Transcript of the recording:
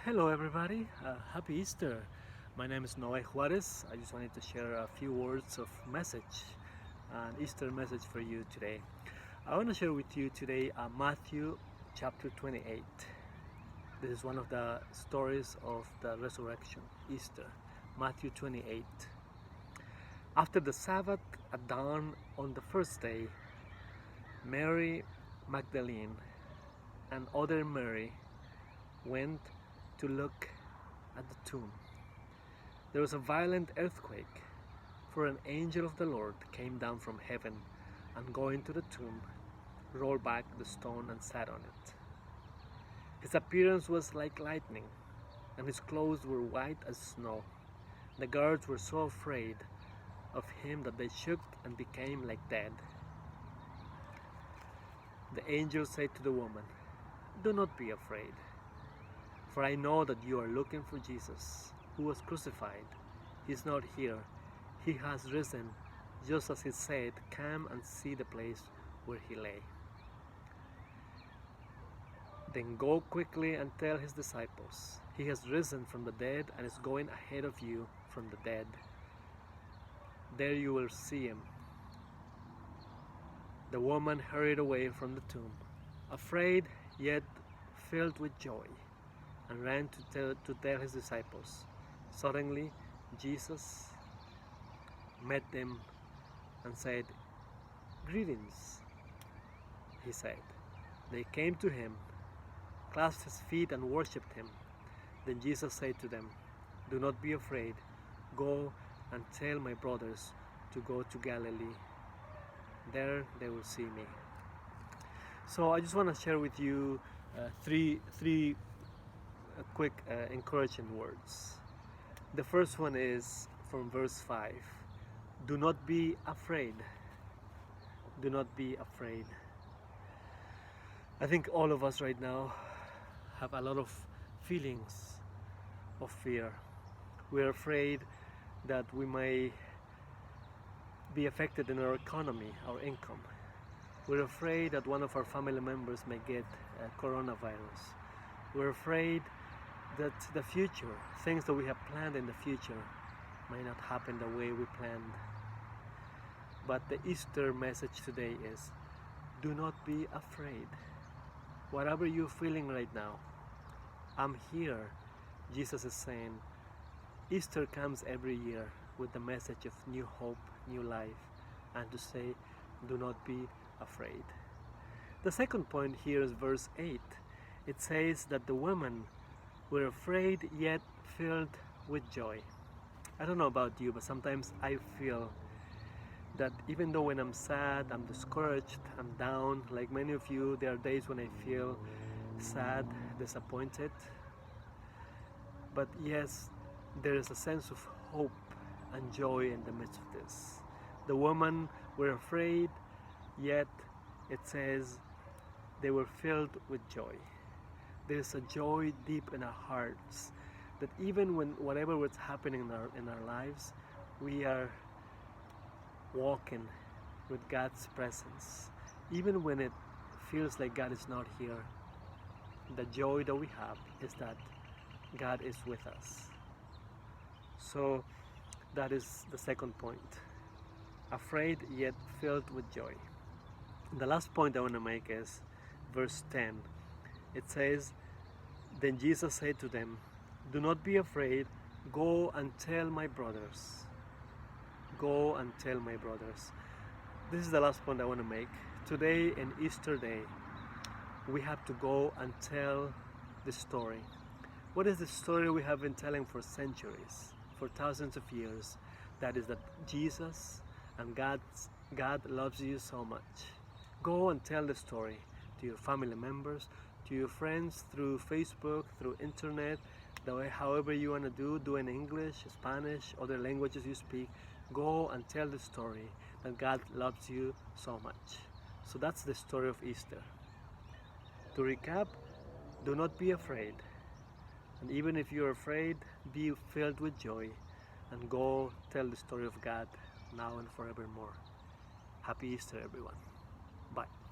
Hello, everybody. Happy Easter. My name is Noé Juarez. I just wanted to share a few words of message, an Easter message for you today. I want to share with you today Matthew chapter 28. This is one of the stories of the resurrection, Easter. Matthew 28. After the Sabbath at dawn on the first day, Mary Magdalene and other Mary went to look at the tomb. There was a violent earthquake, for an angel of the Lord came down from heaven and going to the tomb, rolled back the stone and sat on it. His appearance was like lightning, and his clothes were white as snow. The guards were so afraid of him that they shook and became like dead. The angel said to the woman, "Do not be afraid, for I know that you are looking for Jesus, who was crucified. He is not here. He has risen, just as he said. Come and see the place where he lay. Then go quickly and tell his disciples, he has risen from the dead and is going ahead of you from the dead. There you will see him." The woman hurried away from the tomb, afraid yet filled with joy, and ran to tell his disciples. Suddenly, Jesus met them and said, "Greetings," he said. They came to him, clasped his feet, and worshipped him. Then Jesus said to them, "Do not be afraid. Go and tell my brothers to go to Galilee. There they will see me." So I just want to share with you three quick encouraging words. The first one is from verse 5. Do not be afraid. Do not be afraid. I think all of us right now have a lot of feelings of fear. We're afraid that we may be affected in our economy, our income. We're afraid that one of our family members may get coronavirus. We're afraid that the future, things that we have planned in the future, may not happen the way we planned. But the Easter message today is, do not be afraid. Whatever you're feeling right now, I'm here. Jesus is saying, Easter comes every year with the message of new hope, new life, and to say, do not be afraid. The second point here is verse 8. It says that the women were afraid yet filled with joy. I don't know about you, but sometimes I feel that even though when I'm sad, I'm discouraged, I'm down, like many of you, there are days when I feel sad, disappointed. But yes, there is a sense of hope and joy in the midst of this. The women were afraid, yet it says they were filled with joy. There is a joy deep in our hearts that even when whatever was happening in our lives, we are walking with God's presence. Even when it feels like God is not here, the joy that we have is that God is with us. So that is the second point. Afraid yet filled with joy. The last point I want to make is verse 10. It says, "Then Jesus said to them, do not be afraid. Go and tell my brothers." Go and tell my brothers. This is the last point I want to make. Today, in Easter Day, we have to go and tell the story. What is the story we have been telling for centuries, for thousands of years? That is that Jesus and God loves you so much. Go and tell the story to your family members, to your friends, through Facebook, through internet, the way however you want to do in English, Spanish, other languages you speak. Go and tell the story that God loves you so much. So that's the story of Easter. To recap, do not be afraid. And even if you're afraid, be filled with joy and go tell the story of God now and forevermore. Happy Easter, everyone. Bye.